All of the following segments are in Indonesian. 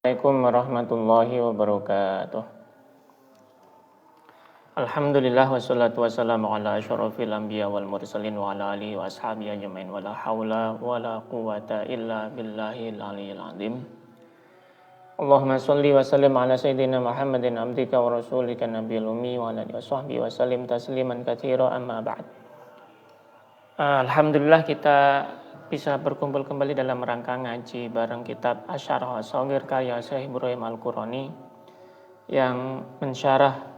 Assalamualaikum warahmatullahi wabarakatuh. Alhamdulillah wassalatu wassalamu ala asyrafil anbiya wal mursalin wa ala alihi wa ashabihi ajmain wa la haula wa la quwata illa billahil aliyyil azim. Allahumma shalli wa sallim ala sayyidina Muhammadin abdika wa rasulika nabiyil ummi wa ala alihi wa sahbihi wa sallim tasliman katsira amma ba'd. Alhamdulillah kita bisa berkumpul kembali dalam rangka ngaji bareng kitab Asyarah Shaghir karya Syekh Ibrahim Al-Qurani yang mensyarah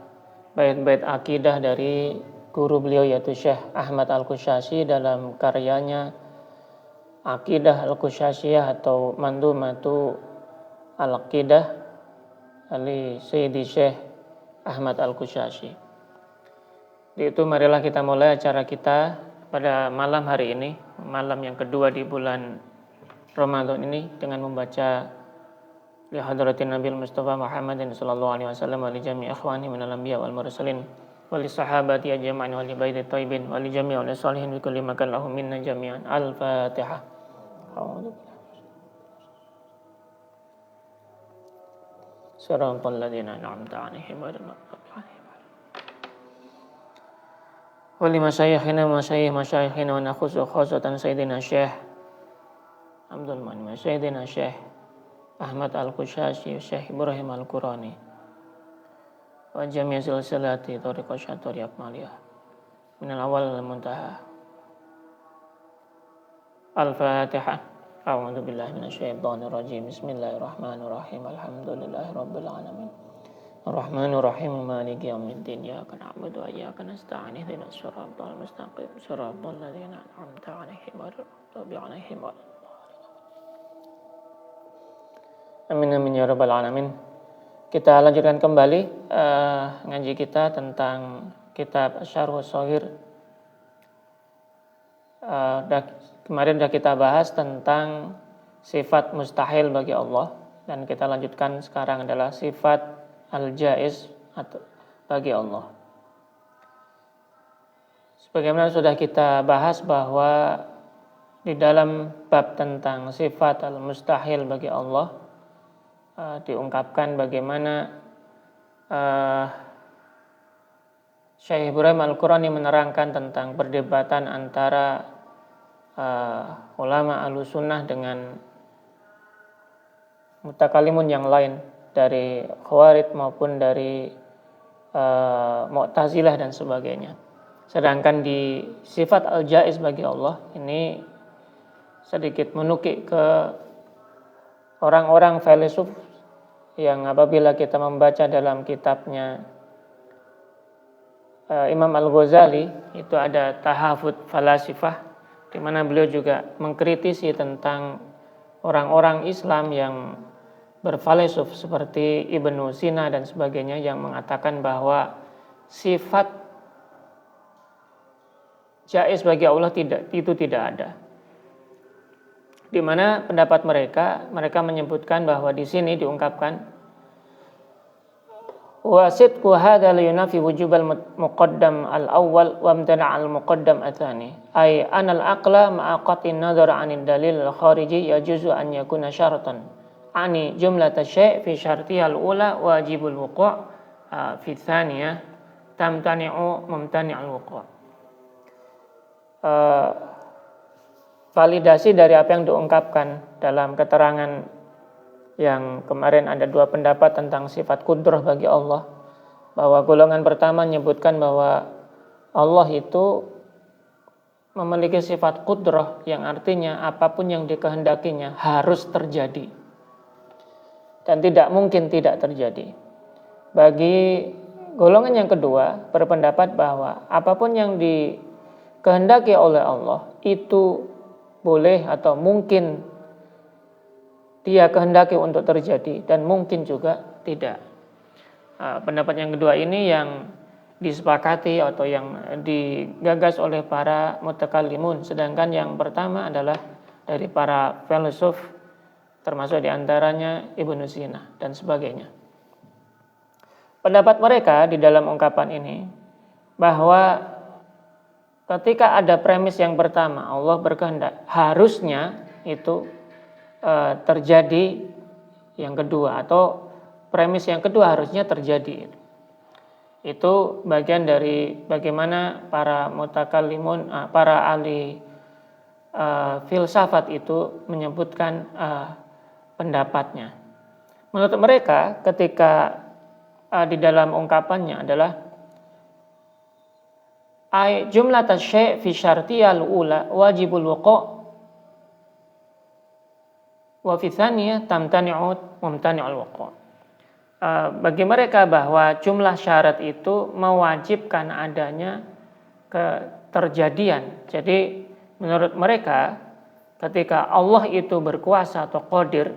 bait-bait akidah dari guru beliau yaitu Syekh Ahmad Al-Qushasyi dalam karyanya Aqidah Al-Qushasiyah atau Mandumatu Al-Aqidah Ali Sayyidi Syekh Ahmad Al-Qushasyi. Itu marilah kita mulai acara kita pada malam hari ini, malam yang kedua di bulan Ramadan ini dengan membaca li hadratin Nabi Mustafa Muhammadin sallallahu alaihi wasallam wa li jami' ikhwani minal anbiya wal mursalin wa li sahabati ajma'in wa li baiti thayyibin wa li jami' al salihin bi kulli makan lahum minna jami'an. Al-Fatihah. Siratal ladzina an'amta 'alaihim ghairil maghdubi 'alaihim wali masyayikhina masyayikhina wa nakhusu khosatan Sayyidina Syekh Abdul Manim Sayyidina Syekh Ahmad Al-Qushasyi Syekh Ibrahim Al-Qurani wa jami' silsilati tariqah syaturi akmaliyah minal awal al-muntaha. Al-Fatihah. A'udzu billahi minasyaitonir rajim. Bismillahirrahmanirrahim. Alhamdulillahi rabbil alamin. Ar-Rahmanir-Rahim Maliki yaumiddin. Iyyaka na'budu wa iyyaka nasta'in. Ihdinas siratal mustaqim. Siratal ladzina an'amta 'alaihim ghairil maghdubi 'alaihim waladdallin. Amin amin ya rabbal alamin. Kita lanjutkan kembali ngaji kita tentang kitab Asyarah Shaghir. Kemarin sudah kita bahas tentang sifat mustahil bagi Allah dan kita lanjutkan sekarang adalah sifat al-jaiz atau bagi Allah. Sebagaimana sudah kita bahas bahwa di dalam bab tentang sifat al-mustahil bagi Allah diungkapkan bagaimana Syekh Ibrahim Al-Qurani menerangkan tentang perdebatan antara ulama Ahlussunnah dengan mutakalimun yang lain dari Khawarij maupun dari Mu'tazilah dan sebagainya. Sedangkan di sifat al-jaiz bagi Allah ini sedikit menukik ke orang-orang filsuf yang apabila kita membaca dalam kitabnya Imam Al-Ghazali itu ada Tahafut Falasifah di mana beliau juga mengkritisi tentang orang-orang Islam yang berfilsuf seperti Ibnu Sina dan sebagainya yang mengatakan bahwa sifat jaiz bagi Allah tidak ada. Di mana pendapat mereka menyebutkan bahwa di sini diungkapkan wa sidqu hadza la yunafi wujubal muqaddam al-awwal wa imtana' al-muqaddam atsani ay anal aqla ma'a qat'in nadhar 'anil dalil al-khariji yajuzu an yakuna syaratan ani jumlat asy-syai' fi syartiha al-ula wajibul wuqu' fi tsaniyah tamtani'u mumtani' al-wuqu'. Validasi dari apa yang diungkapkan dalam keterangan yang kemarin ada dua pendapat tentang sifat kudrah bagi Allah, bahwa golongan pertama menyebutkan bahwa Allah itu memiliki sifat kudrah yang artinya apapun yang dikehendakinya harus terjadi dan tidak mungkin tidak terjadi. Bagi golongan yang kedua berpendapat bahwa apapun yang dikehendaki oleh Allah itu boleh atau mungkin dia kehendaki untuk terjadi dan mungkin juga tidak. Pendapat yang kedua ini yang disepakati atau yang digagas oleh para mutakallimun, sedangkan yang pertama adalah dari para filsuf termasuk diantaranya Ibnu Sina dan sebagainya. Pendapat mereka di dalam ungkapan ini bahwa ketika ada premis yang pertama Allah berkehendak harusnya itu terjadi yang kedua, atau premis yang kedua harusnya terjadi. Itu bagian dari bagaimana para mutakallimun, para ahli filsafat itu menyebutkan pendapatnya. Menurut mereka, ketika di dalam ungkapannya adalah jumlah tasy' fi syartiyal ula wajibul wuqu' wa fi tsaniyah tamtani'u mumtani'ul wuqu'. Bagi mereka bahwa jumlah syarat itu mewajibkan adanya keterjadian. Jadi menurut mereka ketika Allah itu berkuasa atau qadir,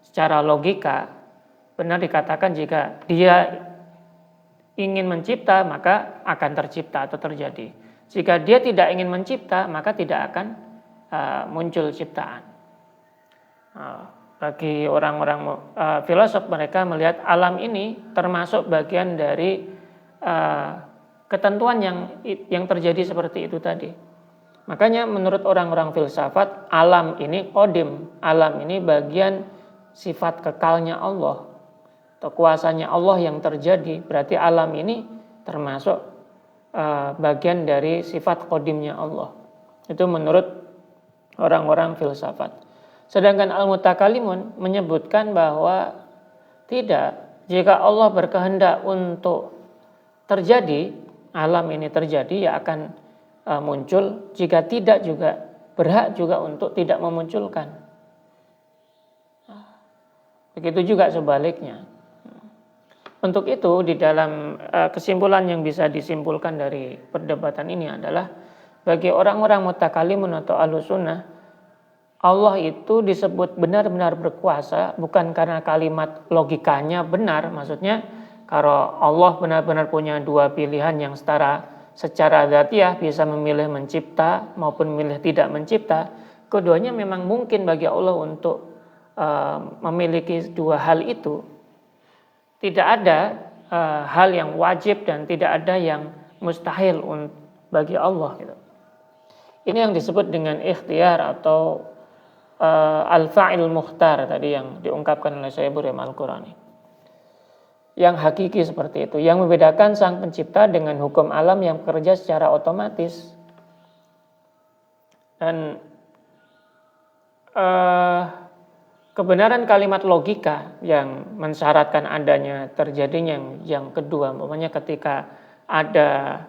secara logika benar dikatakan jika dia ingin mencipta maka akan tercipta atau terjadi. Jika dia tidak ingin mencipta maka tidak akan muncul ciptaan. Bagi orang-orang filosof, mereka melihat alam ini termasuk bagian dari ketentuan yang terjadi seperti itu tadi. Makanya menurut orang-orang filsafat, alam ini qadim, alam ini bagian sifat kekalnya Allah atau kuasanya Allah yang terjadi. Berarti alam ini termasuk bagian dari sifat qadimnya Allah. Itu menurut orang-orang filsafat. Sedangkan al-mutakallimun menyebutkan bahwa tidak, jika Allah berkehendak untuk terjadi, alam ini terjadi, ya akan muncul. Jika tidak juga berhak juga untuk tidak memunculkan. Begitu juga sebaliknya. Untuk itu di dalam kesimpulan yang bisa disimpulkan dari perdebatan ini adalah bagi orang-orang mutakallimun atau ahlus sunnah, Allah itu disebut benar-benar berkuasa bukan karena kalimat logikanya benar. Maksudnya kalau Allah benar-benar punya dua pilihan yang secara dzatiyah, bisa memilih mencipta maupun memilih tidak mencipta, keduanya memang mungkin bagi Allah untuk memiliki dua hal itu. Tidak ada hal yang wajib dan tidak ada yang mustahil bagi Allah gitu. Ini yang disebut dengan ikhtiar atau al-fa'il mukhtar tadi yang diungkapkan oleh Syekh Ibrahim Al-Qurani. Yang hakiki seperti itu, yang membedakan sang pencipta dengan hukum alam yang bekerja secara otomatis. Dan kebenaran kalimat logika yang mensyaratkan adanya terjadinya yang kedua, umpamanya ketika ada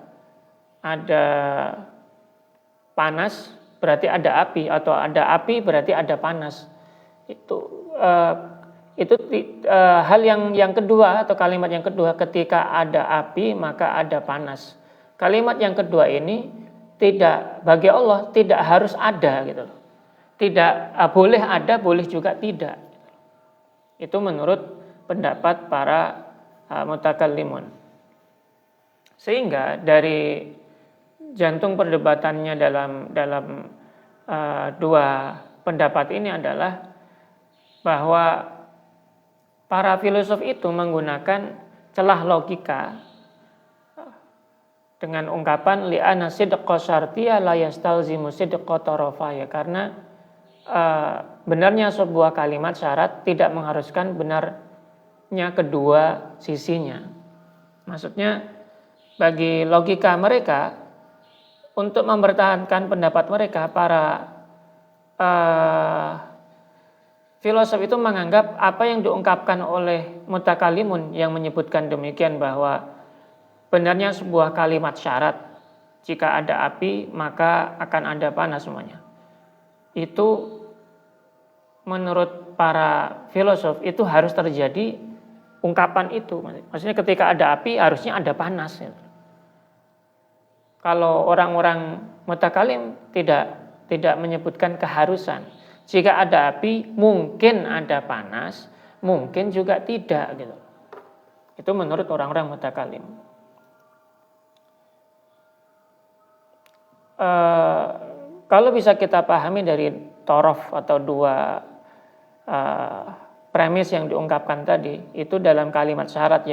panas berarti ada api, atau ada api berarti ada panas. Itu hal yang kedua atau kalimat yang kedua, ketika ada api maka ada panas. Kalimat yang kedua ini tidak, bagi Allah tidak harus ada gitu. Tidak boleh ada, boleh juga tidak. Itu menurut pendapat para mutakallimun. Sehingga dari jantung perdebatannya dalam dua pendapat ini adalah bahwa para filosof itu menggunakan celah logika dengan ungkapan li'anna sidqa syartiyya la yastalzimu sidqa tarafaya, karena benarnya sebuah kalimat syarat tidak mengharuskan benarnya kedua sisinya. Maksudnya bagi logika mereka, untuk mempertahankan pendapat mereka, para filosof itu menganggap apa yang diungkapkan oleh mutakallimun yang menyebutkan demikian, bahwa benarnya sebuah kalimat syarat, jika ada api maka akan ada panas semuanya. Itu menurut para filosof itu harus terjadi ungkapan itu. Maksudnya ketika ada api harusnya ada panas. Kalau orang-orang mutakallim tidak menyebutkan keharusan. Jika ada api mungkin ada panas, mungkin juga tidak gitu. Itu menurut orang-orang mutakallim. Kalau bisa kita pahami dari torof atau dua premis yang diungkapkan tadi, itu dalam kalimat syarat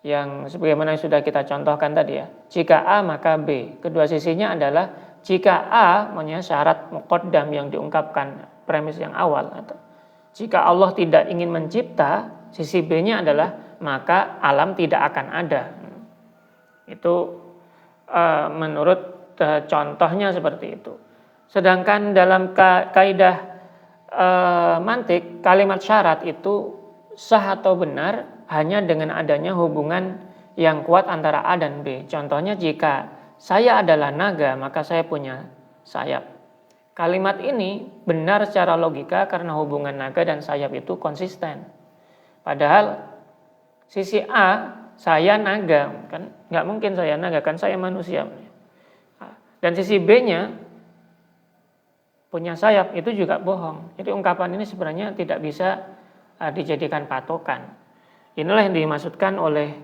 yang sebagaimana sudah kita contohkan tadi ya. Jika A maka B. Kedua sisinya adalah jika A punya syarat muqaddam yang diungkapkan premis yang awal, atau Jika Allah tidak ingin mencipta, sisi B-nya adalah maka alam tidak akan ada. Itu menurut contohnya seperti itu. Sedangkan dalam kaidah mantik, kalimat syarat itu sah atau benar hanya dengan adanya hubungan yang kuat antara A dan B. Contohnya, jika saya adalah naga, maka saya punya sayap. Kalimat ini benar secara logika karena hubungan naga dan sayap itu konsisten. Padahal sisi A, saya naga, kan nggak mungkin saya naga, kan saya manusia. Dan sisi B-nya punya sayap, itu juga bohong. Jadi ungkapan ini sebenarnya tidak bisa dijadikan patokan. Inilah yang dimaksudkan oleh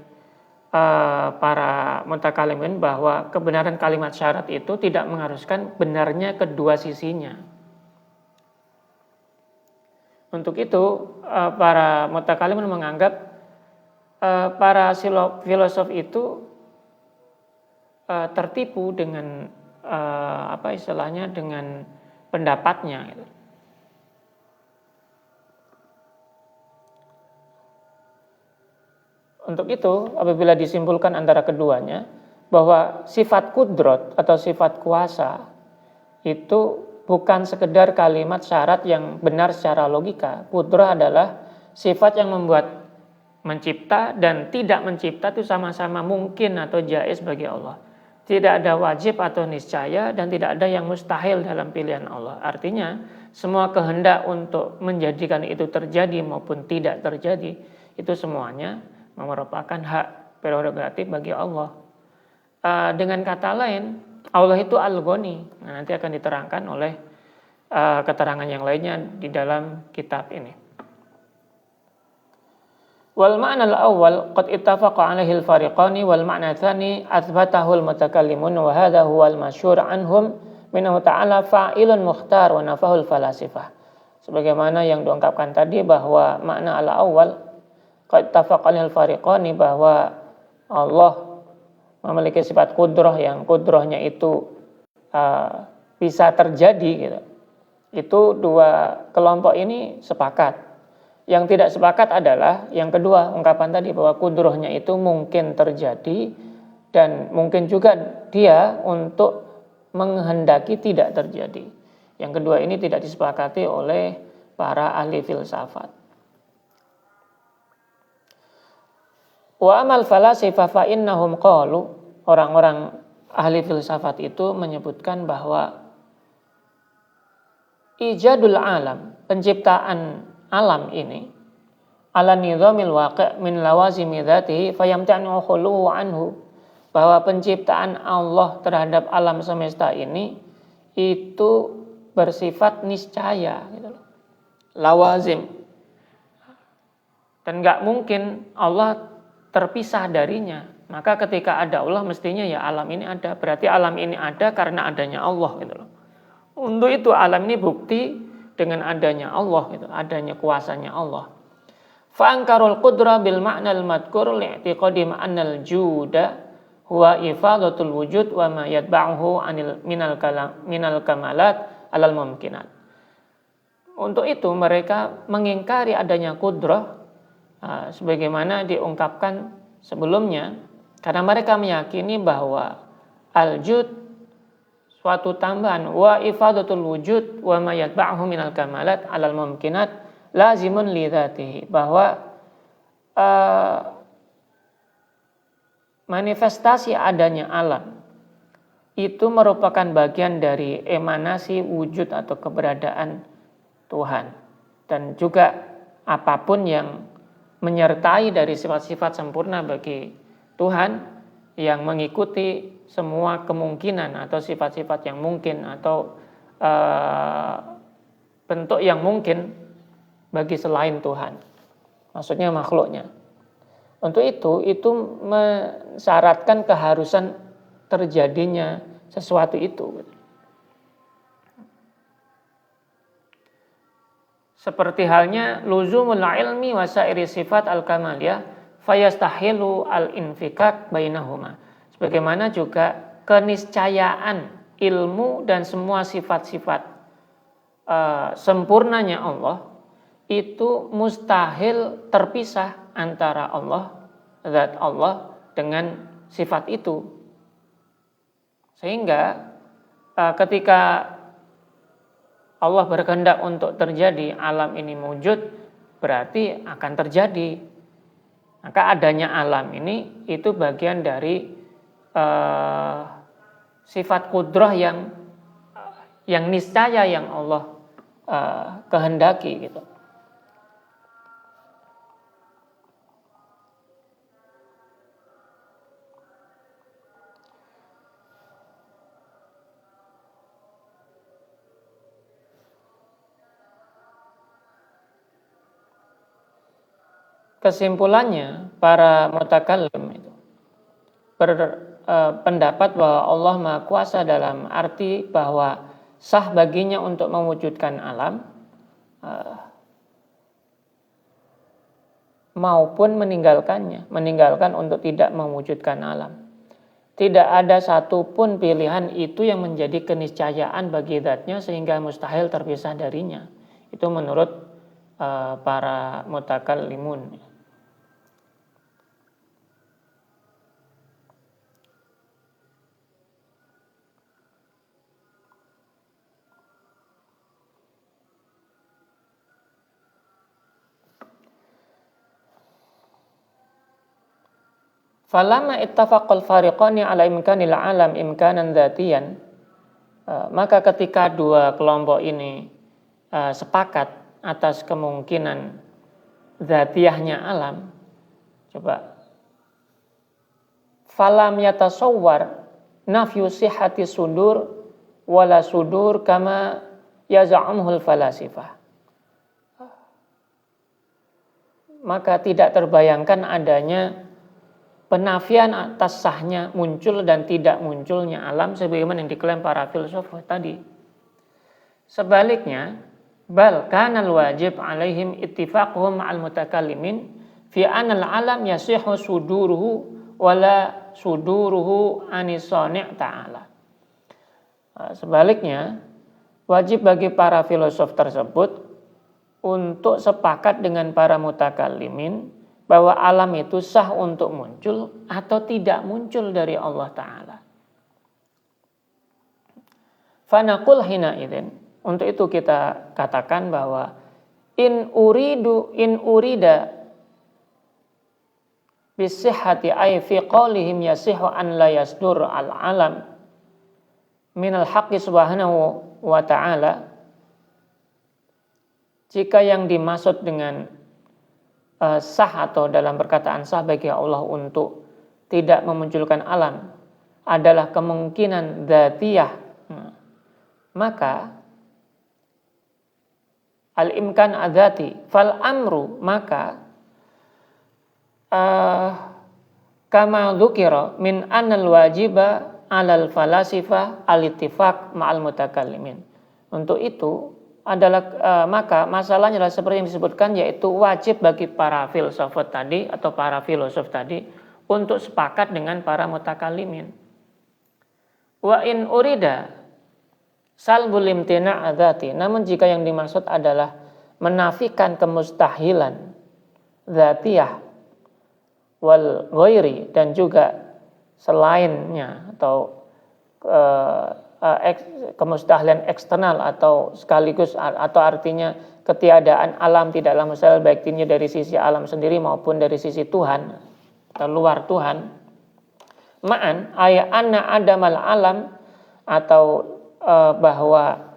para mutakalimin bahwa kebenaran kalimat syarat itu tidak mengharuskan benarnya kedua sisinya. Untuk itu para mutakalimin menganggap para filosof itu tertipu dengan dengan pendapatnya. Untuk itu, apabila disimpulkan antara keduanya, bahwa sifat kudrot atau sifat kuasa itu bukan sekedar kalimat syarat yang benar secara logika. Kudrot adalah sifat yang membuat mencipta dan tidak mencipta itu sama-sama mungkin atau jaiz bagi Allah. Tidak ada wajib atau niscaya dan tidak ada yang mustahil dalam pilihan Allah. Artinya, semua kehendak untuk menjadikan itu terjadi maupun tidak terjadi, itu semuanya merupakan hak prerogatif bagi Allah. Dengan kata lain, Allah itu Al-Ghani. Nah, nanti akan diterangkan oleh keterangan yang lainnya di dalam kitab ini. Wal ma'na al-awwal qad ittafaqa 'alaihi al-fariqani wal ma'na tsani athbatahu al-mutakallimun wa hadha huwa al-masyhur anhum minhu ta'ala fa'ilun mukhtar wa nafahu al-falasifah. Sebagaimana yang diungkapkan tadi bahwa makna al-awwal qad ittafaqa 'alaihi al-fariqani, bahwa Allah memiliki sifat kudrah yang kudrahnya itu bisa terjadi gitu. Itu dua kelompok ini sepakat. Yang tidak sepakat adalah yang kedua, ungkapan tadi bahwa kudrahnya itu mungkin terjadi dan mungkin juga dia untuk menghendaki tidak terjadi. Yang kedua ini tidak disepakati oleh para ahli filsafat. Wa amal falasifah fa innahum qalu, orang-orang ahli filsafat itu menyebutkan bahwa ijadul alam, penciptaan alam ini ala nizamil waqi' min lawazimi dzatihi fayamta'nu khuluhu anhu, bahwa penciptaan Allah terhadap alam semesta ini itu bersifat niscaya gitu loh. Lawazim. Dan enggak mungkin Allah terpisah darinya. Maka ketika ada Allah mestinya ya alam ini ada. Berarti alam ini ada karena adanya Allah gitu loh. Untuk itu alam ini bukti dengan adanya Allah gitu, adanya kuasanya Allah. Fa ankarul qudra bil ma'nal madhkur li'tiqadi ma'nal juda huwa ifadatul wujud wa ma yatba'uhu anil minal kamalat alal mumkinat. Untuk itu mereka mengingkari adanya kudrah sebagaimana diungkapkan sebelumnya, karena mereka meyakini bahwa al-jud suatu tambahan wa ifadatul wujud wa ma yatba'uhu minal kamalat alal mumkinat lazimun li dzatihi, bahwa manifestasi adanya alam itu merupakan bagian dari emanasi wujud atau keberadaan Tuhan, dan juga apapun yang menyertai dari sifat-sifat sempurna bagi Tuhan yang mengikuti semua kemungkinan atau sifat-sifat yang mungkin atau bentuk yang mungkin bagi selain Tuhan, maksudnya makhluknya. Untuk itu mensyaratkan keharusan terjadinya sesuatu itu. Seperti halnya luzumul ilmi wa sairi sifat al-kamaliyah fayastahilu al-infikak bainahuma. Sebagaimana juga keniscayaan ilmu dan semua sifat-sifat sempurnanya Allah itu mustahil terpisah antara Allah, zat Allah dengan sifat itu. Sehingga ketika Allah berkehendak untuk terjadi alam ini wujud, berarti akan terjadi. Maka adanya alam ini itu bagian dari sifat kudrah yang niscaya yang Allah kehendaki gitu. Kesimpulannya, para mutakallim itu berpendapat bahwa Allah Maha Kuasa dalam arti bahwa sah baginya untuk mewujudkan alam maupun meninggalkan untuk tidak mewujudkan alam. Tidak ada satupun pilihan itu yang menjadi keniscayaan bagi zatnya sehingga mustahil terpisah darinya. Itu menurut para mutakallimun. Falamma ittafaqal fariqani ala imkanil alam imkanan dzatiyan, maka ketika dua kelompok ini sepakat atas kemungkinan dzatiyahnya alam, coba falam yatasawwar nafyu sihhati sudur wala sudur kama yaz'amul falasifah. Maka tidak terbayangkan adanya penafian atas sahnya muncul dan tidak munculnya alam sebagaimana yang diklaim para filsuf tadi. Sebaliknya, bal kanal wajib alaihim ittifaquhum ma'al mutakallimin fi anal alam yasihu suduruhu wala suduruhu anisani' ta'ala. Sebaliknya, wajib bagi para filosof tersebut untuk sepakat dengan para mutakallimin bahwa alam itu sah untuk muncul atau tidak muncul dari Allah Ta'ala. Fanaqul hina idzin, untuk itu kita katakan bahwa in urida bisihhati ay fi qaulihim yasihu an la yasdur al alam minal haqqi subhanahu wa ta'ala. Jika yang dimaksud dengan sah atau dalam perkataan sah bagi Allah untuk tidak memunculkan alam adalah kemungkinan dzatiyah, maka al-imkan adzati fal amru, maka kama dzukira min annal wajiba 'alal falasifah al-ittifaq ma'al mutakallimin. Untuk itu adalah maka masalahnya adalah seperti yang disebutkan, yaitu wajib bagi para filsuf tadi atau para filosof tadi untuk sepakat dengan para mutakallimin. Wa in urida salbul imtina' adzati, namun jika yang dimaksud adalah menafikan kemustahilan dzatiyah wal ghairi, dan juga selainnya atau kemustahilan eksternal atau sekaligus atau artinya ketiadaan alam tidaklah mustahil baik tinnya dari sisi alam sendiri maupun dari sisi Tuhan atau luar Tuhan. Ma'an aya anna adamal alam, atau bahwa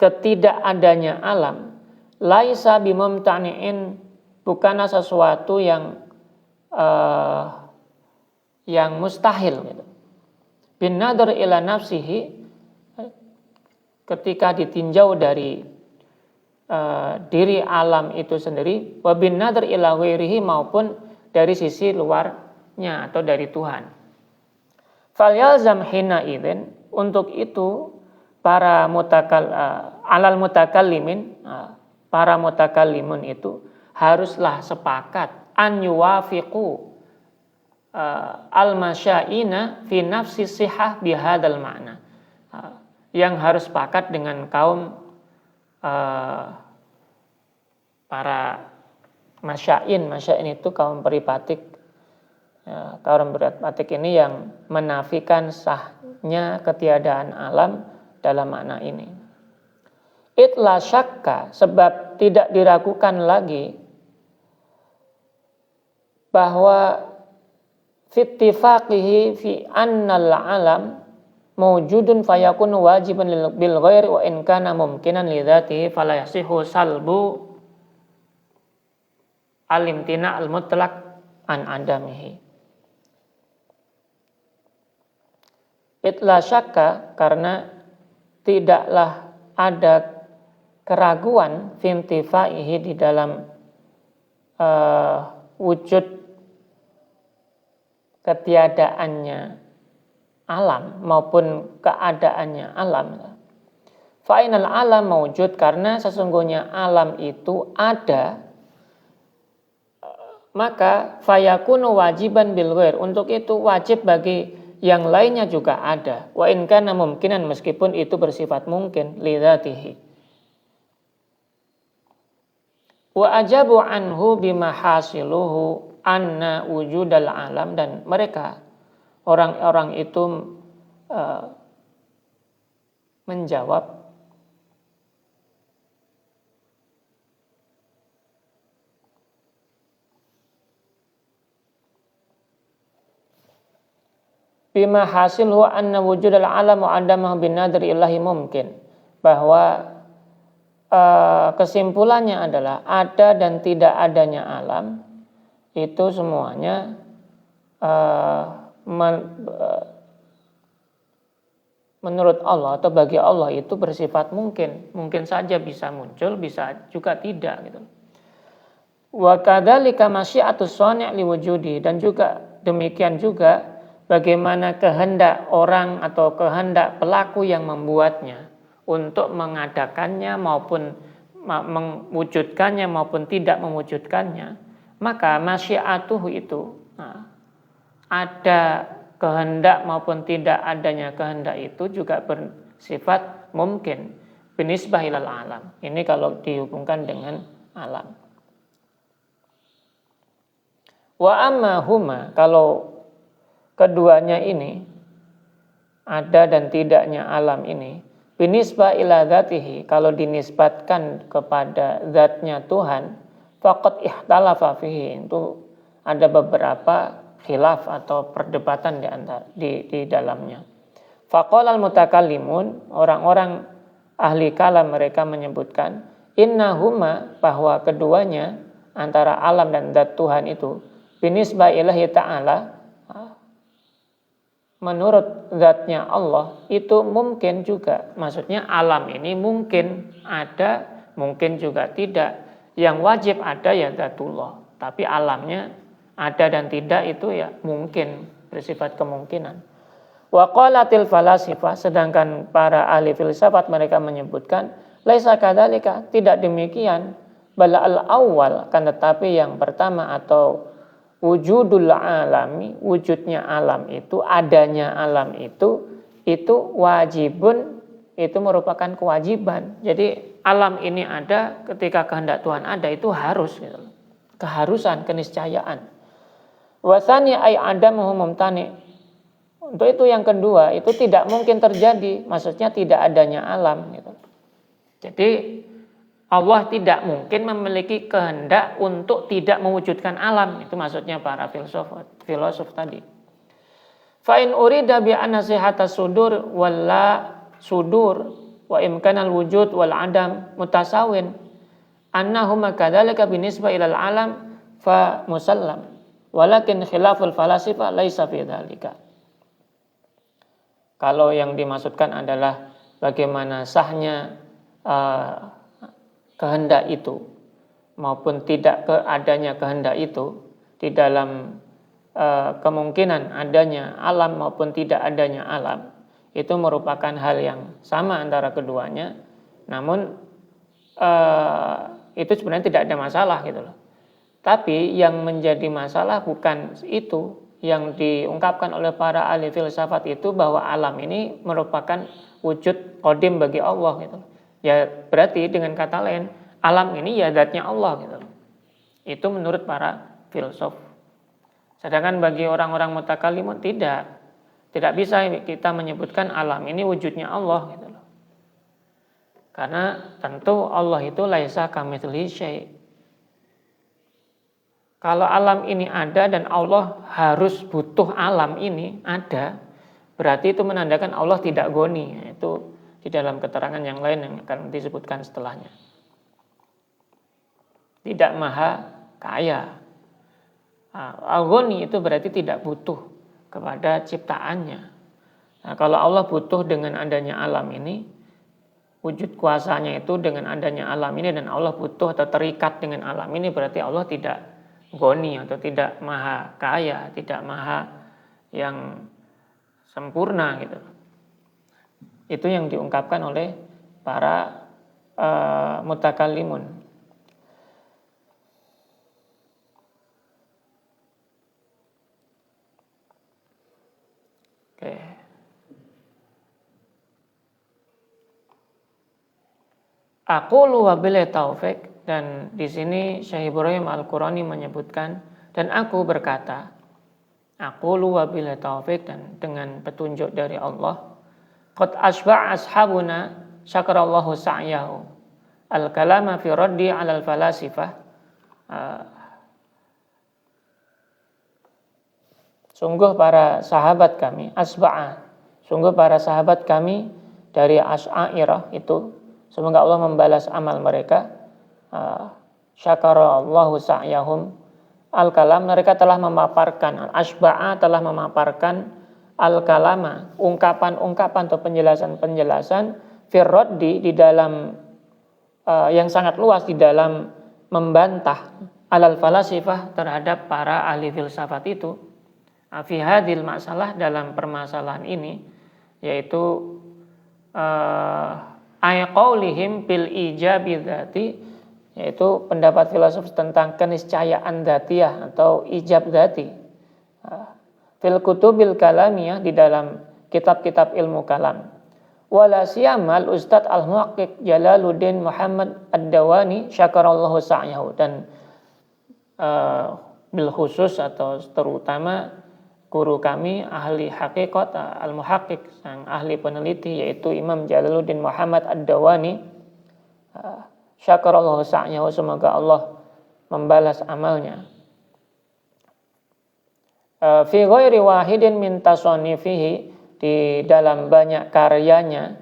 ketidakadanya alam laisa bimumtani'in, bukanlah sesuatu yang mustahil gitu. Bin nadar ila nafsihi, ketika ditinjau dari diri alam itu sendiri, wa bin nadar ila ghairihi, maupun dari sisi luarnya atau dari Tuhan. Falyalzam hina idzin, untuk itu para alal mutakallimin, para mutakallimun itu haruslah sepakat an yuwafiqu al-masyaina fi nafsi sihah bihadal ma'na, yang harus sepakat dengan kaum para Masyain itu kaum peripatik. Ya, kaum peripatik ini yang menafikan sahnya ketiadaan alam dalam makna ini. Itla syakka, sebab tidak diragukan lagi bahwa fittifaqihi fi annal alam mawjudun fayakunu wajiban bil ghairi wa in kana mumkinan li dzatihi fala yasihu salbu al-imtina al-mutlaq an adamihi. Itla syakka, karena tidaklah ada keraguan fintifaihi di dalam wujud ketiadaannya alam maupun keadaannya alam. Fa'inal alam mawjud, karena sesungguhnya alam itu ada, maka fayakunu wajiban bil ghair, untuk itu wajib bagi yang lainnya juga ada. Wa in kana mungkinan, meskipun itu bersifat mungkin, li dzatihi. Wa ajabu anhu bima hasiluhu anna wujudal alam, dan mereka orang-orang itu menjawab bima hasilhu anna wujudal alam wa adamahu bin nadri ilahi mungkin, bahwa kesimpulannya adalah ada dan tidak adanya alam itu semuanya menurut Allah atau bagi Allah itu bersifat mungkin. Mungkin saja bisa muncul, bisa juga tidak gitu. Wa kadzalika masyiatus shani' liwujudi, dan juga demikian juga bagaimana kehendak orang atau kehendak pelaku yang membuatnya untuk mengadakannya maupun mewujudkannya maupun tidak mewujudkannya, maka masyiatuhu itu ada kehendak maupun tidak adanya kehendak itu juga bersifat mungkin binisbah ilal alam. Ini kalau dihubungkan dengan alam. Wa amma huma, kalau keduanya ini ada dan tidaknya alam ini, binisbah ila dzatihi, kalau dinisbatkan kepada zatnya Tuhan, faqad ikhtalafa fihi, itu ada beberapa khilaf atau perdebatan di dalamnya. Faqala al-mutakallimun, orang-orang ahli kalam mereka menyebutkan innahuma, bahwa keduanya antara alam dan zat Tuhan itu binisbah ilahi ta'ala, menurut zatnya Allah itu mungkin juga. Maksudnya alam ini mungkin ada, mungkin juga tidak. Yang wajib ada ya zatullah, tapi alamnya ada dan tidak itu ya mungkin, bersifat kemungkinan. Wa qalatil falasifah, sedangkan para ahli filsafat mereka menyebutkan laisa kadzalika, tidak demikian, bala al-awwal, kan tetapi yang pertama atau wujudul alami, wujudnya alam itu, adanya alam itu wajibun, itu merupakan kewajiban. Jadi alam ini ada ketika kehendak Tuhan ada, itu harus gitu. Keharusan, keniscayaan. Wasani ay adamuhu mumtani. Untuk itu yang kedua, itu tidak mungkin terjadi, maksudnya tidak adanya alam gitu. Jadi Allah tidak mungkin memiliki kehendak untuk tidak mewujudkan alam. Itu maksudnya para filosof tadi. Fa in urida bi anna sihhatas sudur wala sudur wa imkanal wujud wal adam mutasawin annahuma kadzalika binisbah ilal alam fa musallam walakin khilaful falasifah laisa fi dzalika. Kalau yang dimaksudkan adalah bagaimana sahnya kehendak itu maupun tidak adanya kehendak itu di dalam kemungkinan adanya alam maupun tidak adanya alam, itu merupakan hal yang sama antara keduanya. Namun itu sebenarnya tidak ada masalah gitu loh. Tapi yang menjadi masalah bukan itu, yang diungkapkan oleh para ahli filsafat itu bahwa alam ini merupakan wujud qadim bagi Allah gitu. Ya berarti dengan kata lain alam ini ya zatnya Allah gitu. Itu menurut para filsuf. Sedangkan bagi orang-orang mutakallimun tidak bisa kita menyebutkan alam ini wujudnya Allah gitu loh. Karena tentu Allah itu laisa kamitslihi syai'. Kalau alam ini ada dan Allah harus butuh alam ini ada, berarti itu menandakan Allah tidak goni. Itu di dalam keterangan yang lain yang akan disebutkan setelahnya. Tidak maha kaya. Al-Ghani itu berarti tidak butuh kepada ciptaannya. Nah, kalau Allah butuh dengan adanya alam ini, wujud kuasanya itu dengan adanya alam ini, dan Allah butuh atau terikat dengan alam ini, berarti Allah tidak goni atau tidak maha kaya, tidak maha yang sempurna gitu. Itu yang diungkapkan oleh para mutakallimun. Oke. Aqulu wa billahi taufik. Dan di sini Syekh Ibrahim Al-Qurani menyebutkan, dan aku berkata, aqulu wa billahi taufik, dan dengan petunjuk dari Allah, qad asba' ashabuna syakarallahu sa'yahu al-kalama fi raddi 'alal falasifah. Sungguh para sahabat kami, asba'a, sungguh para sahabat kami dari Asy'ariyah itu, semoga Allah membalas amal mereka. Syakarallahu sa'yahum al-kalam, mereka telah memaparkan, asba'a telah memaparkan al-kalama, ungkapan-ungkapan atau penjelasan-penjelasan firraddi, di dalam yang sangat luas di dalam membantah alal falasifah, terhadap para ahli filsafat itu, fi hadil masalah, dalam permasalahan ini, yaitu qaulihim bil ijabi dzati, yaitu pendapat filosof tentang keniscayaan dzatiyah atau ijab dzati, fil kutubil kalamiyah, di dalam kitab-kitab ilmu kalam. Wala siyamal Ustadz Al-Muhaqqiq Jalaluddin Muhammad Ad-Dawani syakarallahu sa'yahu, dan bil khusus atau terutama guru kami ahli hakikat Al-Muhaqqiq, sang ahli peneliti, yaitu Imam Jalaluddin Muhammad Ad-Dawani, syakarallahu sa'yahu, semoga Allah membalas amalnya. Fi ghairi wahidin min tasanifihi, di dalam banyak karyanya,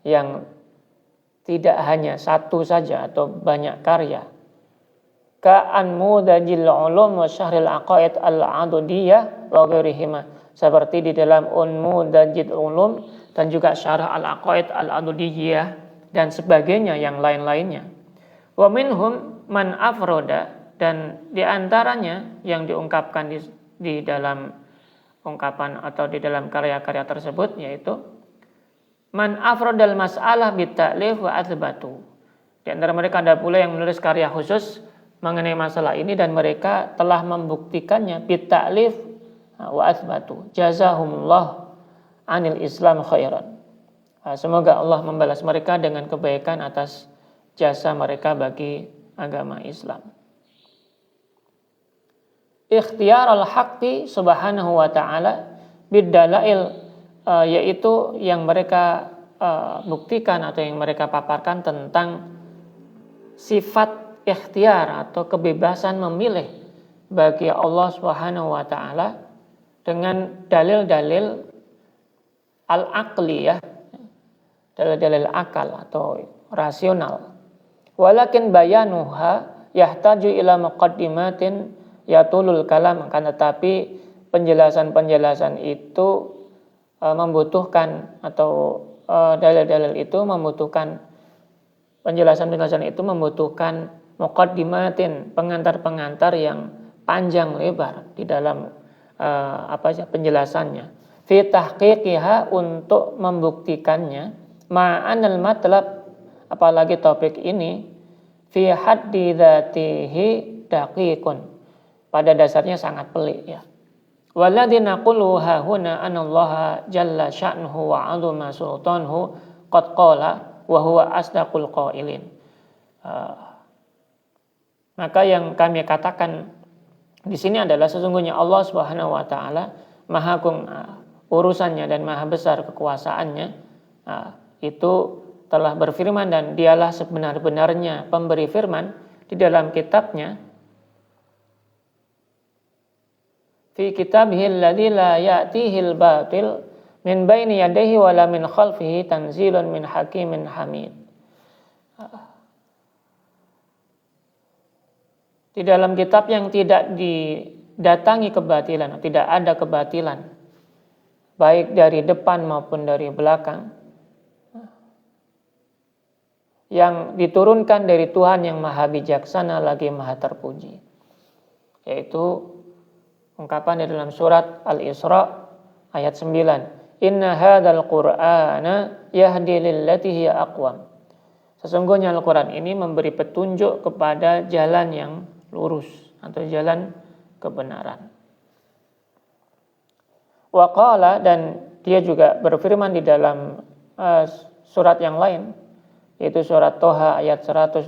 yang tidak hanya satu saja atau banyak karya. Ka'an mudajil ulum wa syahril aqaid al-adudiyah wa ghairihima, seperti di dalam mudajil ulum dan juga syarah al-aqaid al-adudiyah dan sebagainya yang lain-lainnya. Wa minhum man afroda, dan diantaranya yang diungkapkan di dalam ungkapan atau di dalam karya-karya tersebut, yaitu man afrodal mas'alah bitta'lif wa athbatu. Di antara mereka ada pula yang menulis karya khusus mengenai masalah ini, dan mereka telah membuktikannya bitta'lif wa athbatu. Jazahumullah anil Islam khairan. Semoga Allah membalas mereka dengan kebaikan atas jasa mereka bagi agama Islam. Ikhtiyar al-haqqi subhanahu wa ta'ala bidalail, yaitu yang mereka buktikan atau yang mereka paparkan tentang sifat ikhtiyar atau kebebasan memilih bagi Allah subhanahu wa ta'ala dengan dalil-dalil al-aqliyah, dalil-dalil akal atau rasional. Walakin bayanuha yahtaju ila muqaddimatin yatulul kalam, kan, tetapi penjelasan-penjelasan itu membutuhkan, atau dalil-dalil itu membutuhkan, penjelasan-penjelasan itu membutuhkan muqaddimatin, pengantar-pengantar yang panjang lebar di dalam penjelasannya. Fi tahqiqiha, untuk membuktikannya, ma'anal matlab, apalagi topik ini, fi haddi dzatihi daqiqun, pada dasarnya sangat pelik ya. Walladzi naqulu ha huna anallaha jalla sya'nuhu wa 'azuma sultanuhu qad qala wa huwa asdaqul qailin. Maka yang kami katakan di sini adalah sesungguhnya Allah Subhanahu wa taala Maha Agung urusannya dan maha besar kekuasaannya. Itu telah berfirman dan dialah sebenar-benarnya pemberi firman di dalam kitabnya, fi kitabihil ladzi la ya'tihil batil min baini yadayhi wala min khalfihi tanzilun min hakimin hamid. Di dalam kitab yang tidak didatangi kebatilan, tidak ada kebatilan, baik dari depan maupun dari belakang, yang diturunkan dari Tuhan yang maha bijaksana lagi maha terpuji. Yaitu ungkapan di dalam surat Al-Isra ayat 9. Inna hadzal Qur'ana yahdi lillati hiya aqwam. Sesungguhnya Al-Quran ini memberi petunjuk kepada jalan yang lurus atau jalan kebenaran. Wa qala, dan dia juga berfirman di dalam surat yang lain, yaitu surat Toha ayat 123.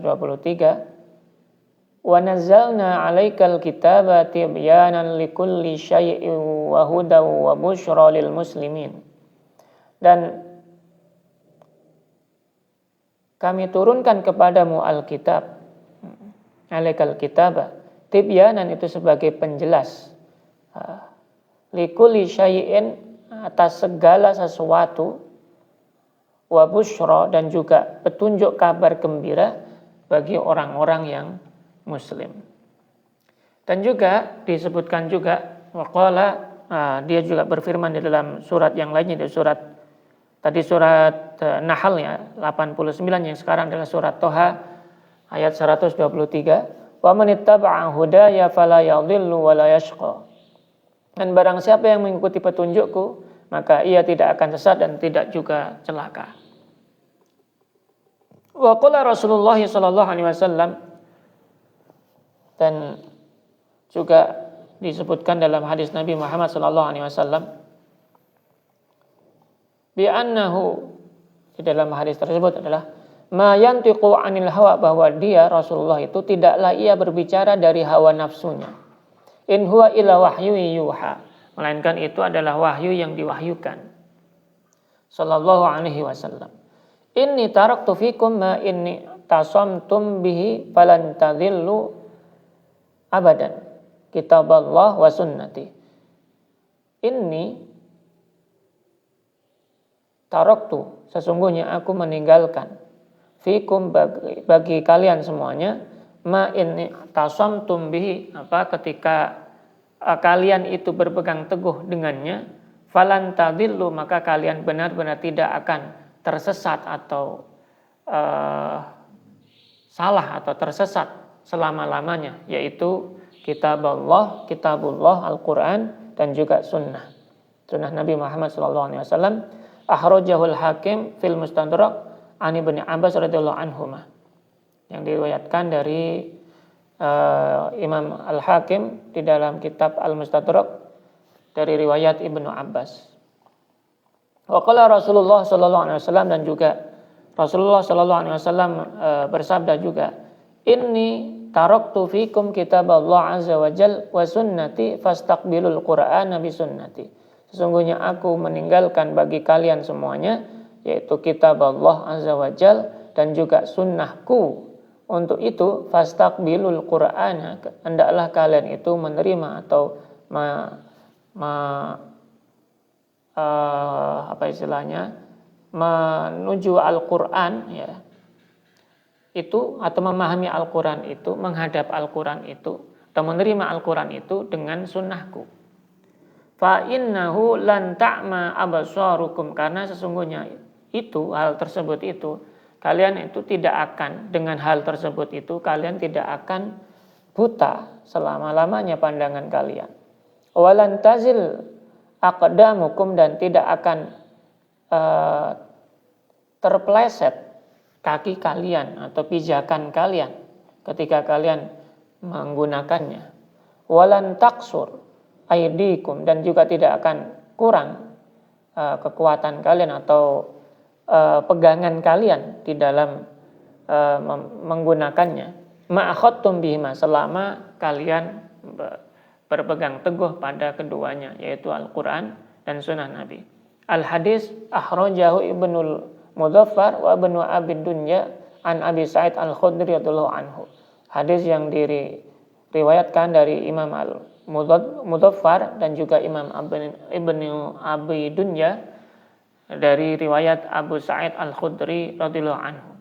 Wa nazzalna 'alaikal kitaba tibyanan likulli syai'in wa hudaw wa busyra lil muslimin. Dan kami turunkan kepadamu Alkitab, alaikal kitaba, tibyanan itu sebagai penjelas, likulli syai'in atas segala sesuatu, wa busyra dan juga petunjuk kabar gembira bagi orang-orang yang muslim. Dan juga disebutkan juga waqala, dia juga berfirman di dalam surat yang lainnya, di surat Nahl ya 89, yang sekarang adalah surat Toha ayat 123. Wa man ittaba'a hudaya fala yadhillu wa la yashqa. Dan barang siapa yang mengikuti petunjukku, maka ia tidak akan sesat dan tidak juga celaka. Wa qala Rasulullah sallallahu alaihi wasallam, dan juga disebutkan dalam hadis Nabi Muhammad sallallahu alaihi wasallam, bi annahu, di dalam hadis tersebut adalah ma yantiqu 'anil hawa, bahwa dia Rasulullah itu tidaklah ia berbicara dari hawa nafsunya. In huwa illa wahyu yuha, melainkan itu adalah wahyu yang diwahyukan. Sallallahu alaihi wasallam. Inni taraktu fikum ma inni tasamtum bihi falan tadhillu abadan. Kitaballah wa sunnati. Inni taraktu, sesungguhnya aku meninggalkan, fikum bagi kalian semuanya, ma inni tasamtum bihi, ketika kalian itu berpegang teguh dengannya, falan tadillu, maka kalian benar-benar tidak akan tersesat atau salah atau tersesat selama-lamanya, yaitu kitabullah, Al-Quran, dan juga sunnah Nabi Muhammad SAW. Akhrajahul Hakim fil Mustadrak an Ibnu Abbas radhiyallahu anhuma, yang diriwayatkan dari Imam Al-Hakim di dalam kitab Al-Mustadrak dari riwayat Ibnu Abbas. Wa qala Rasulullah sallallahu alaihi wasallam, dan juga Rasulullah sallallahu alaihi wasallam bersabda juga, inni taraktu fikum kitaballah azza wa jal wa sunnati fastaqbilul Qur'ana bi sunnati. Sesungguhnya aku meninggalkan bagi kalian semuanya, yaitu kitab Allah azza wa jal dan juga sunnahku. Untuk itu fastaqbilul Qur'ana, hendaklah kalian itu menerima atau menuju Al-Qur'an, ya, itu, atau memahami Al-Qur'an itu, menghadap Al-Qur'an itu, atau menerima Al-Qur'an itu dengan sunnahku. Fa innahu lan ta'ma absarukum, karena sesungguhnya itu, hal tersebut itu, kalian itu tidak akan, dengan hal tersebut itu kalian tidak akan buta selama-lamanya pandangan kalian. Walan tazil aqdamukum, dan tidak akan terpeleset kaki kalian atau pijakan kalian ketika kalian menggunakannya. Walan taksur aidikum, dan juga tidak akan kurang kekuatan kalian atau pegangan kalian di dalam menggunakannya. ma'akhadtum bihima, selama kalian berpegang teguh pada keduanya, yaitu Al-Quran dan Sunnah Nabi. Al-hadis akhrajahu Ibnul Mudzaffar wa Ibnu Abi Dunya an Abi Sa'id Al-Khudri radhiyallahu anhu. Hadis yang diriwayatkan dari Imam Al-Mudzaffar dan juga Imam Ibnu Abi Dunya dari riwayat Abu Sa'id Al-Khudri radhiyallahu anhu.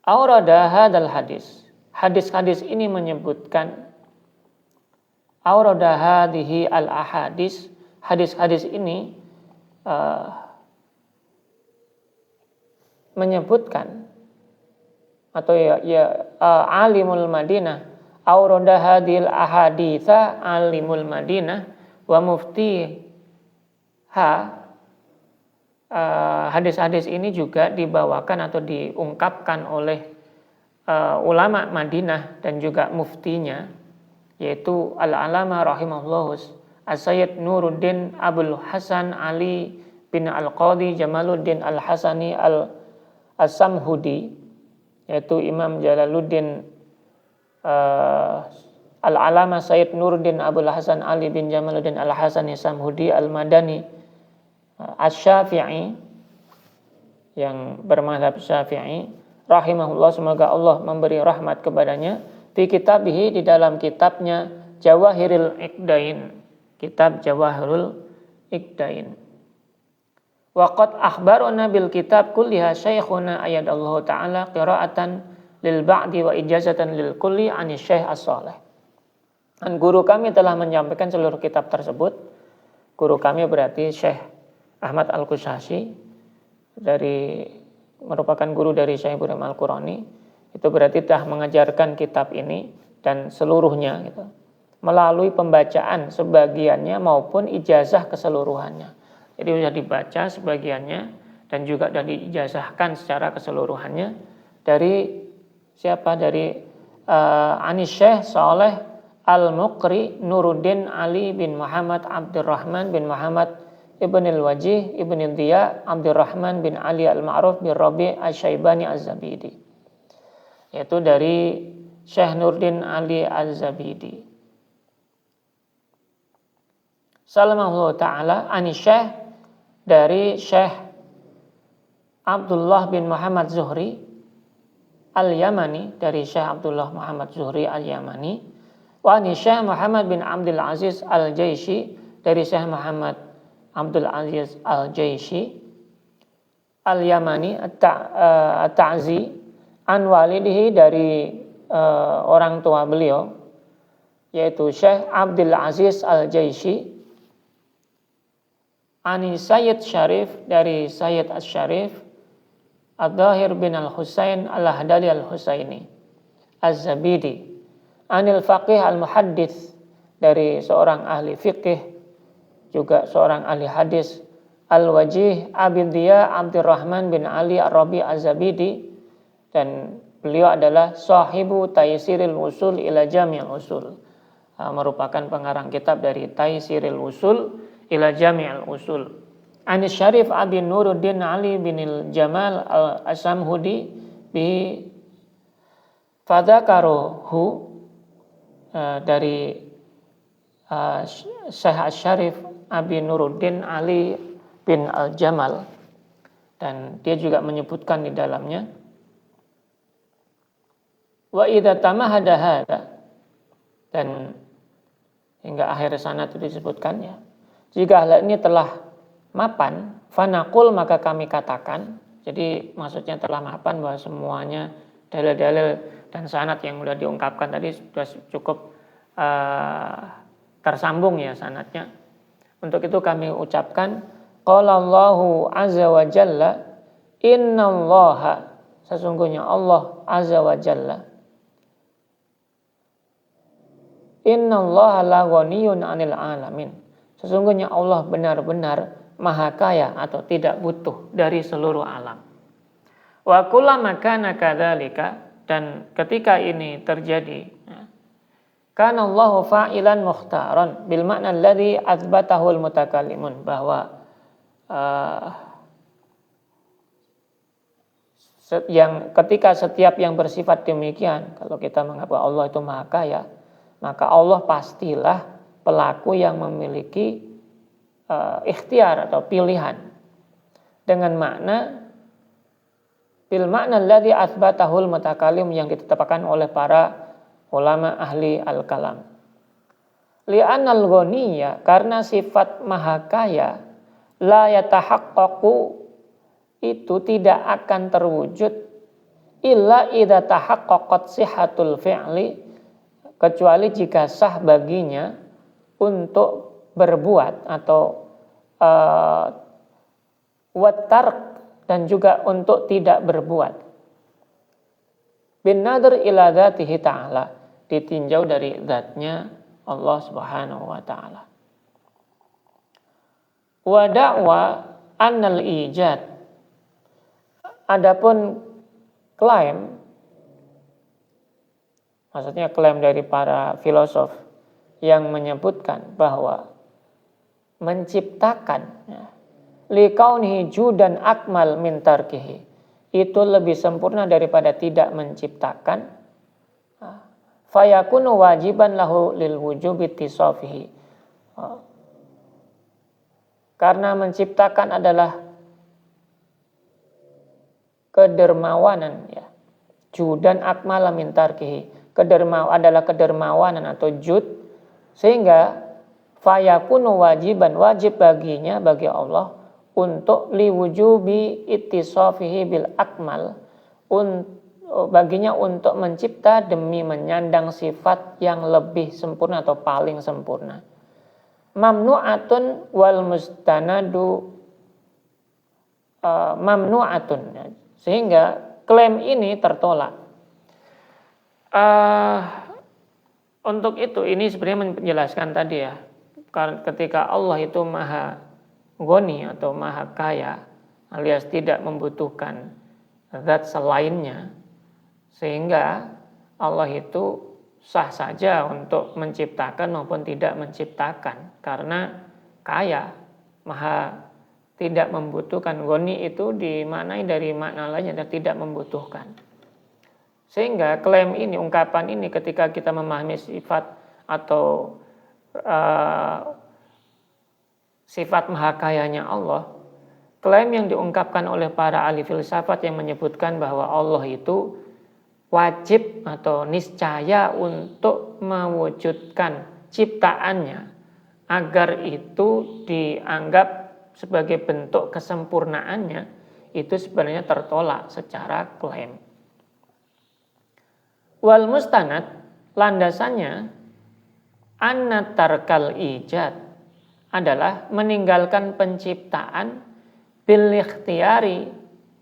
Aurada hadal hadis. Hadis-hadis ini menyebutkan aurada hadhihi al-ahadis. Hadis-hadis ini menyebutkan atau alimul Madinah aurada hadhil ahaditsa alimul Madinah wa muftiha. Hadis-hadis ini juga dibawakan atau diungkapkan oleh ulama Madinah dan juga muftinya, yaitu Al-Alama rahimahullah As-Sayyid Nuruddin Abul Hasan Ali bin Al-Qadi Jamaluddin Al-Hasani Al-Samhudi, yaitu Imam Jalaluddin Al-Alama Sayyid Nuruddin Abul Hasan Ali bin Jamaluddin Al-Hasani Samhudi Al-Madani Asy-Syafi'i, yang bermadzhab Syafi'i rahimahullah, semoga Allah memberi rahmat kepadanya, fi kitabihi, di dalam kitabnya Jawahirul Iqdain, kitab Jawahirul Iqdain. Waqad akhbarana bil kitab kulliha syekhuna ayadallahu ta'ala qira'atan lil ba'di wa ijazatan lil kulli ani syekh as-salih. Dan guru kami telah menyampaikan seluruh kitab tersebut. Guru kami berarti Syekh Ahmad Al-Qushashi, merupakan guru dari Syekh Ibrahim Al-Qurani. Itu berarti telah mengajarkan kitab ini dan seluruhnya gitu, melalui pembacaan sebagiannya maupun ijazah keseluruhannya. Jadi sudah dibaca sebagiannya dan juga sudah diijazahkan secara keseluruhannya dari siapa? Dari Anis Syekh Saleh Al-Muqri Nuruddin Ali bin Muhammad Abdurrahman bin Muhammad Ibn al-Wajih Ibn al-Diya Abdurrahman bin Ali al-Ma'ruf bin Rabi' al-Syaibani al-Zabidi, yaitu dari Syekh Nuruddin Ali al-Zabidi salamahullah ta'ala ani Syekh, dari Syekh Abdullah bin Muhammad Zuhri al-Yamani, dari Syekh Abdullah Muhammad Zuhri al-Yamani, wa ani Syekh Muhammad bin Abdul Aziz al-Jaishi, dari Syekh Muhammad Abdul Aziz al-Jaishi al-Yamani at-Ta'zi an walidihi, dari orang tua beliau yaitu Syekh Abdul Aziz al-Jaishi ani Sayyid Syarif, dari Sayyid Asy-Syarif Ad-Dhahir bin Al-Husain Al-Hadali Al-Husaini Az-Zabidi anil faqih al-muhaddits, dari seorang ahli fikih juga seorang ahli hadis Al-Wajih Abi Diya Abdurrahman bin Ali Ar-Rabi Az-Zabidi, dan beliau adalah sahibu Taysiril Usul ila Jami'il Usul, merupakan pengarang kitab dari Taysiril Usul ila Jami'il Usul. Anis Syarif Abi Nuruddin Ali bin Jamal Al-Samhudi bi fadzakaruhu, dari Syekh Asy-Syarif Abi Nuruddin Ali bin Al-Jamal, dan dia juga menyebutkan di dalamnya wa idza tamahada hada, dan hingga akhir sanad itu disebutkan ya, jika hal ini telah mapan, fanaqul, maka kami katakan. Jadi maksudnya telah mapan bahwa semuanya dalil-dalil dan sanad yang sudah diungkapkan tadi sudah cukup tersambung ya sanadnya. Untuk itu kami ucapkan qala Allahu azza wa jalla innallaha, sesungguhnya Allah azza wa jalla, innallaha la ghaniyun 'anil 'alamin, sesungguhnya Allah benar-benar maha kaya atau tidak butuh dari seluruh alam. Wa kullama kana kadzalika, dan ketika ini terjadi, kana Allahu fa'ilan mukhtaran bil ma'na alladhi athbatahu al mutakallimun, bahwa yang ketika setiap yang bersifat demikian, kalau kita menganggap Allah itu maha kaya, maka Allah pastilah pelaku yang memiliki ikhtiar atau pilihan, dengan makna bil makna alladzi atsbatahul mutakallim, yang ditetapkan oleh para ulama ahli al-kalam. Li'annal ghaniyya, karena sifat maha kaya, la yatahaqqaqu, itu tidak akan terwujud illa idza tahaqqaqat sihhatul fi'li, kecuali jika sah baginya untuk berbuat atau wattark, dan juga untuk tidak berbuat. Bin nadr ila dzatihi ta'ala, ditinjau dari zatnya Allah Subhanahu wa taala. Wa da'wa annal ijad, adapun klaim, maksudnya klaim dari para filosof yang menyebutkan bahwa menciptakan, liqaunihi judan akmal min tarkihi, itu lebih sempurna daripada tidak menciptakan, fayakunu wajiban lahu lil wujubi ittisafihi, karena menciptakan adalah kedermawanan, ya. Judan akmal min tarkihi, adalah kedermawanan atau jud, sehingga fayakunu wajiban, wajib baginya, bagi Allah, untuk liwujubi ittisafihi bil akmal, baginya untuk mencipta demi menyandang sifat yang lebih sempurna atau paling sempurna. Mamnu'atun wal mustanadu mamnu'atun, sehingga klaim ini tertolak. Untuk itu, ini sebenarnya menjelaskan tadi, ya, ketika Allah itu maha ghani atau maha kaya, alias tidak membutuhkan zat selainnya, sehingga Allah itu sah saja untuk menciptakan maupun tidak menciptakan, karena kaya, maha tidak membutuhkan. Ghani itu dimaknai dari makna lainnya, dan tidak membutuhkan. Sehingga klaim ini, ungkapan ini, ketika kita memahami sifat atau sifat maha kayanya Allah, klaim yang diungkapkan oleh para ahli filsafat yang menyebutkan bahwa Allah itu wajib atau niscaya untuk mewujudkan ciptaannya agar itu dianggap sebagai bentuk kesempurnaannya, itu sebenarnya tertolak secara klaim. Wal mustanad, landasannya anna tarkal ijad, adalah meninggalkan penciptaan bil ikhtiyari,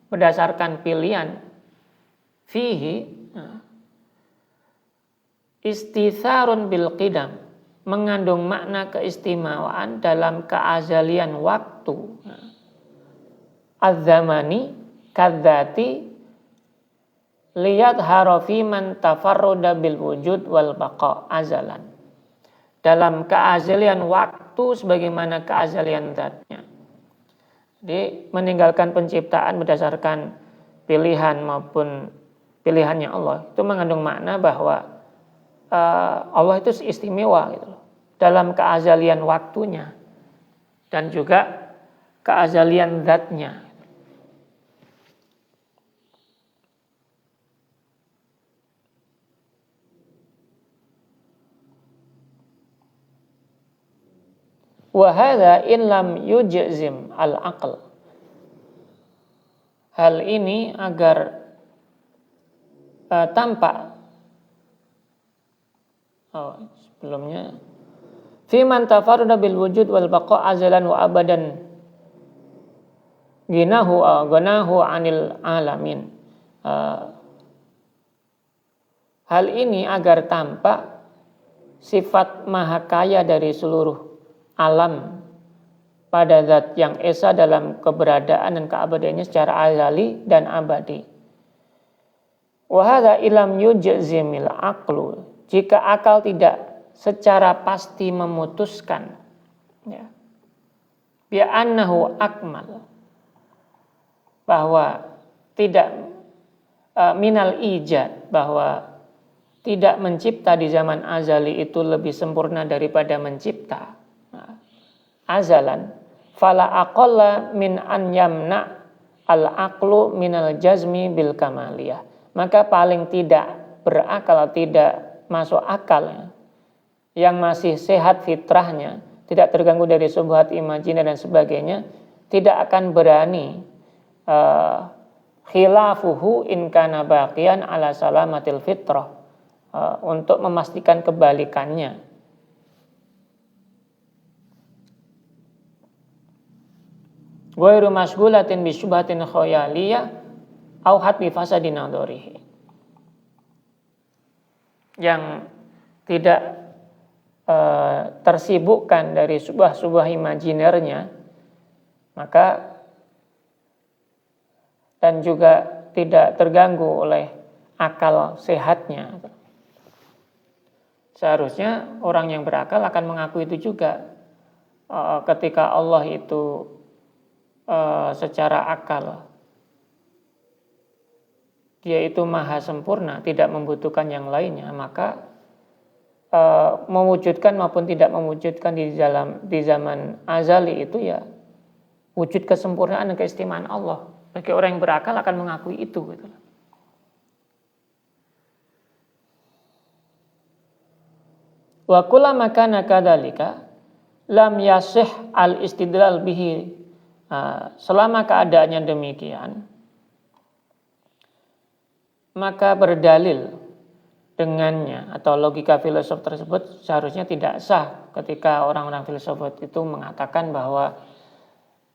berdasarkan pilihan, fihi istitharun bil qidam, mengandung makna keistimewaan dalam keazalian waktu, az-zamani kadzati liyat harafi man tafarruda bil wujud wal baqa azalan, dalam keazalian waktu sebagaimana keazalian zatnya. Jadi meninggalkan penciptaan berdasarkan pilihan maupun pilihannya Allah, itu mengandung makna bahwa Allah itu istimewa gitu loh, dalam keazalian waktunya dan juga keazalian zatnya. Wa hadza in lam yujzim al-aql. Hal ini agar tampak sebelumnya fi man tafarrada bil wujud wal baqa azalan wa abadan ganahu anil alamin. Hal ini agar tampak sifat maha kaya dari seluruh alam pada zat yang esa dalam keberadaan dan keabadiannya secara azali dan abadi. Wa hadza ilam yujzimil aqlu, jika akal tidak secara pasti memutuskan, ya, bi annahu akmal, bahwa tidak minal ijad, bahwa tidak mencipta di zaman azali itu lebih sempurna daripada mencipta azalan, fala aqalla min an yamna al aqlu minal jazmi bil kamaliyah, maka paling tidak berakal, tidak masuk akal, yang masih sehat fitrahnya, tidak terganggu dari syubhat imajiner dan sebagainya, tidak akan berani khilafuhu in kana baqiyan ala salamatil fitrah, untuk memastikan kebalikannya. Ghairu masghulatin bi syubhatin khayaliyah au hatbi fasadin nadharihi, yang tidak tersibukkan dari subah-subah imajinernya, maka dan juga tidak terganggu oleh akal sehatnya. Seharusnya orang yang berakal akan mengaku itu juga, ketika Allah itu secara akal Dia itu maha sempurna, tidak membutuhkan yang lainnya, maka mewujudkan maupun tidak mewujudkan di zaman azali itu ya wujud kesempurnaan dan keistimewaan Allah. Bagi orang yang berakal akan mengakui itu, gitu. Wa kullama kana kadzalika lam yasih al istidlal bihi, selama keadaannya demikian, maka berdalil dengannya atau logika filsuf tersebut seharusnya tidak sah ketika orang-orang filsuf itu mengatakan bahwa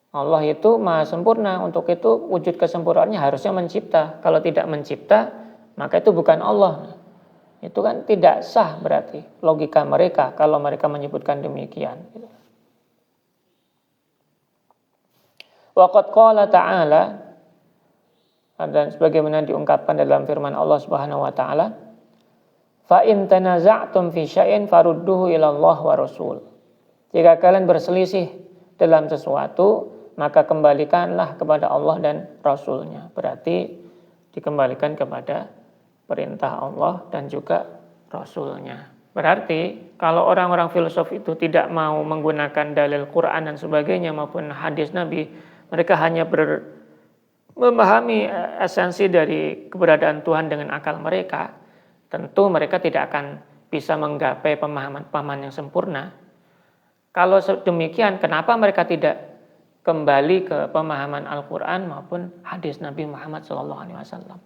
Allah itu maha sempurna, untuk itu wujud kesempurnaannya harusnya mencipta. Kalau tidak mencipta, maka itu bukan Allah. Itu kan tidak sah berarti logika mereka kalau mereka menyebutkan demikian. Wa qad qala ta'ala, dan sebagaimana diungkapkan dalam firman Allah Subhanahu wa taala, fa in tanaza'tum fi syai'in farudduhu ila Allah wa Rasul. Jika kalian berselisih dalam sesuatu, maka kembalikanlah kepada Allah dan Rasulnya. Berarti dikembalikan kepada perintah Allah dan juga Rasulnya. Berarti kalau orang-orang filsuf itu tidak mau menggunakan dalil Quran dan sebagainya maupun hadis Nabi, mereka hanya memahami esensi dari keberadaan Tuhan dengan akal mereka, tentu mereka tidak akan bisa menggapai pemahaman-pemahaman yang sempurna. Kalau demikian, kenapa mereka tidak kembali ke pemahaman Al-Quran maupun hadis Nabi Muhammad SAW?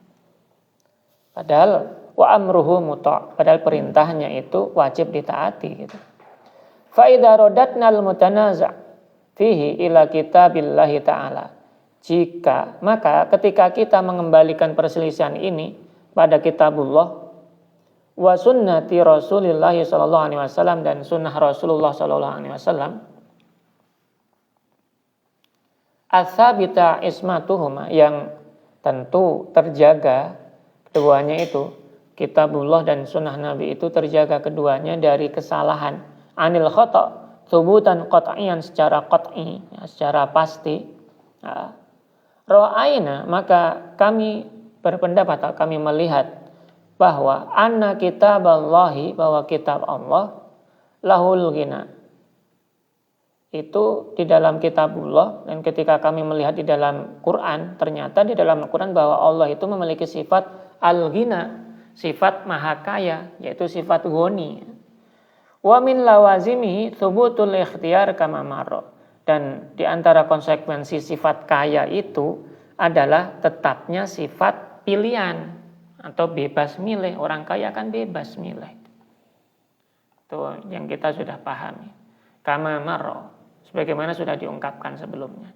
Padahal wa amruhu muta', padahal perintahnya itu wajib ditaati, gitu. Fa idza radatnal mutanaza' fihi ila kitabillahi ta'ala, maka ketika kita mengembalikan perselisihan ini pada kitabullah wa sunnati Rasulillah sallallahu alaihi wasallam dan sunnah Rasulullah sallallahu alaihi wasallam, ats-tsabita ismatuhuma, yang tentu terjaga keduanya itu, kitabullah dan sunnah Nabi itu terjaga keduanya dari kesalahan, anil khata' thubutan qat'iyan, secara qat'i, secara pasti. Ra'ayna, maka kami berpendapat atau kami melihat bahwa anna kitaballahi, bahwa kitab Allah, lahul ghina, itu di dalam kitabullah, dan ketika kami melihat di dalam Quran, ternyata di dalam Quran bahwa Allah itu memiliki sifat al-ghina, sifat maha kaya, yaitu sifat ghani. Wa min lawazimihi thubutul ikhtiyar kama marra, dan di antara konsekuensi sifat kaya itu adalah tetapnya sifat pilihan atau bebas milih. Orang kaya kan bebas milih. Itu yang kita sudah pahami. Kama marra, sebagaimana sudah diungkapkan sebelumnya.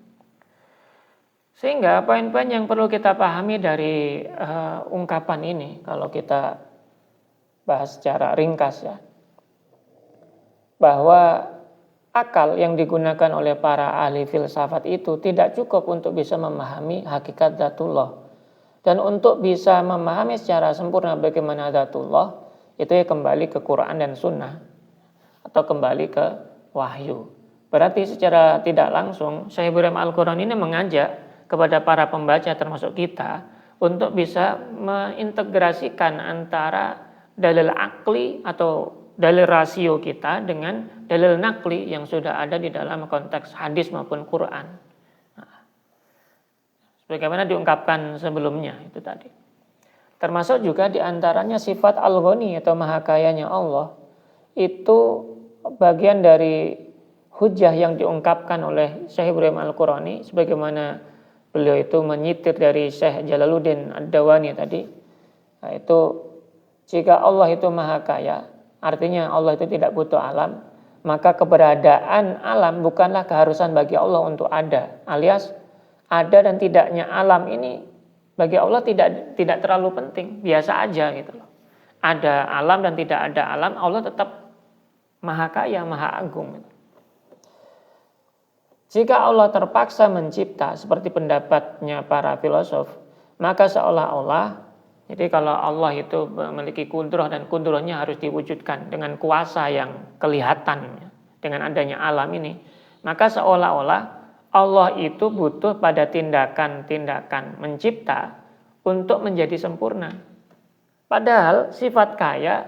Sehingga poin-poin yang perlu kita pahami dari ungkapan ini, kalau kita bahas secara ringkas ya, bahwa akal yang digunakan oleh para ahli filsafat itu tidak cukup untuk bisa memahami hakikat dzatullah. Dan untuk bisa memahami secara sempurna bagaimana dzatullah, itu ya kembali ke Quran dan Sunnah, atau kembali ke wahyu. Berarti secara tidak langsung Syekh Ibrahim Al-Qurani ini mengajak kepada para pembaca termasuk kita untuk bisa mengintegrasikan antara dalil akli atau dalil rasio kita dengan dalil nakli yang sudah ada di dalam konteks hadis maupun Quran. Nah, sebagaimana diungkapkan sebelumnya itu tadi. Termasuk juga diantaranya sifat Al-Ghani atau Maha Kayanya Allah. Itu bagian dari hujah yang diungkapkan oleh Syekh Ibrahim Al-Qurani, sebagaimana beliau itu menyitir dari Syekh Jalaluddin Ad-Dawani tadi. Nah, itu jika Allah itu Maha Kaya, artinya Allah itu tidak butuh alam, maka keberadaan alam bukanlah keharusan bagi Allah untuk ada. Alias ada dan tidaknya alam ini bagi Allah tidak terlalu penting, biasa aja gitu loh. Ada alam dan tidak ada alam, Allah tetap Maha Kaya, Maha Agung. Jika Allah terpaksa mencipta seperti pendapatnya para filosof, maka seolah-olah, jadi kalau Allah itu memiliki kudrah dan kudrahnya harus diwujudkan dengan kuasa yang kelihatan dengan adanya alam ini, maka seolah-olah Allah itu butuh pada tindakan-tindakan mencipta untuk menjadi sempurna. Padahal sifat kaya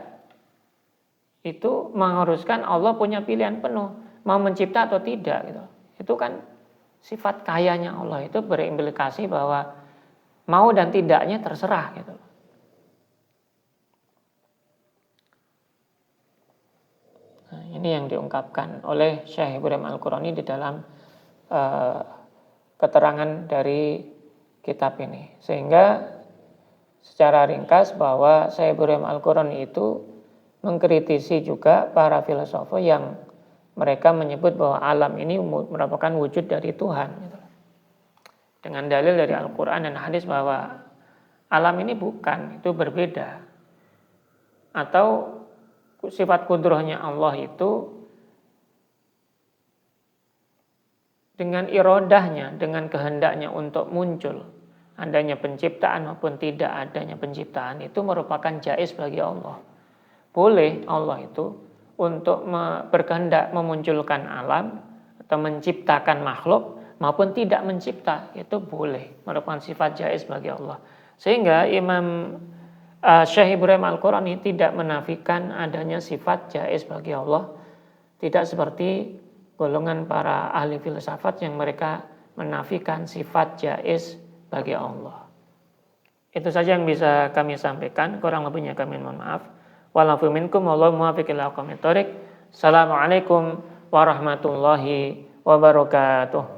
itu mengharuskan Allah punya pilihan penuh, mau mencipta atau tidak gitu. Itu kan sifat kayanya Allah, itu berimplikasi bahwa mau dan tidaknya terserah gitu. Nah, ini yang diungkapkan oleh Syekh Ibrahim Al-Qurani di dalam keterangan dari kitab ini. Sehingga secara ringkas bahwa Syekh Ibrahim Al-Qurani itu mengkritisi juga para filosof yang mereka menyebut bahwa alam ini merupakan wujud dari Tuhan. Dengan dalil dari Al-Quran dan hadis bahwa alam ini bukan, itu berbeda. Atau sifat kudrahnya Allah itu dengan irodahnya, dengan kehendaknya untuk muncul, adanya penciptaan maupun tidak adanya penciptaan, itu merupakan jaiz bagi Allah. Boleh Allah itu untuk berkehendak memunculkan alam atau menciptakan makhluk maupun tidak mencipta, itu boleh, merupakan sifat jaiz bagi Allah. Sehingga Imam Syekh Ibrahim Al-Qurani tidak menafikan adanya sifat jaiz bagi Allah, tidak seperti golongan para ahli filsafat yang mereka menafikan sifat jaiz bagi Allah. Itu saja yang bisa kami sampaikan, kurang lebihnya kami mohon maaf. Walafu minkum wallahu muwaffiq ila aqwamit thoriq. Assalamualaikum warahmatullahi wabarakatuh.